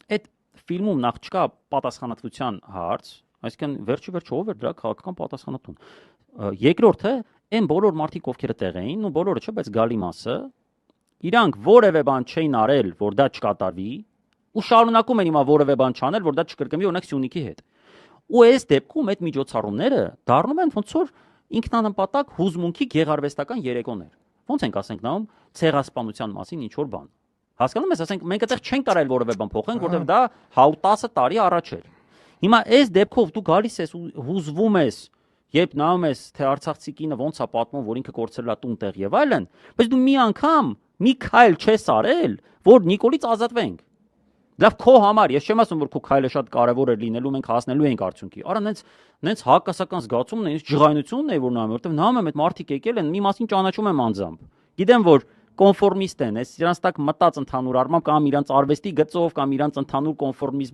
Այդ ֆիլմում նախ չկա պատասխանատվության հարց, այսինքն վերջի ով էր դրա քաղաքական պատասխանատուն։ Երկրորդը, այն բոլոր մարդիկ, ովքեր տեղ էին, ու բոլորը չէ, բայց գալի մասը, իրանք որևէ բան չէին արել, որ դա չկատարվի, ու շարունակում են հիմա որևէ բան չանել, որ դա չկրկնվի, օրինակ Սյունիքի հետ։ Ու այս դեպքում այդ միջոցառումները դառնում են ոնց որ ինքնանպատակ հուզմունքի գեղարվեստական երեկոներ։ Ոնց ենք ասենք նայում ցեղասպանության մասին ինչ որ բան։ Հասկանում ես, ասենք մենք այդտեղ չենք կարել որևէ բան փոխենք, որովհետև դա 10 տարի առաջ էր։ Հիմա այս դեպքով դու գալիս ես ու հուզվում ես, երբ նայում ես թե Արցախցի կինը ոնց է պատմում, որ ինքը կորցրել է տուն-տեղ եւ այլն, բայց դու մի անգամ մի քայլ չես արել, որ Նիկոլից ազատվենք։ Լավ քո համար, ես չեմ ասում որ քո քայլը շատ կարևոր է լինելու, մենք հասնելու ենք արդյունքի։ Արա նենց հակասական զգացումն է, ինձ ջղայնությունն է որ նայում, որովհետև նայում եմ այդ մարդիկ եկել են, մի մասին ճանաչում եմ անձամբ։ Գիտեմ որ կոնֆորմիստ են, այս իրանց տակ մտած ընդհանուր առմամբ կամ իրանց արվեստի գծով կամ իրանց ընդհանուր կոնֆորմիզմով,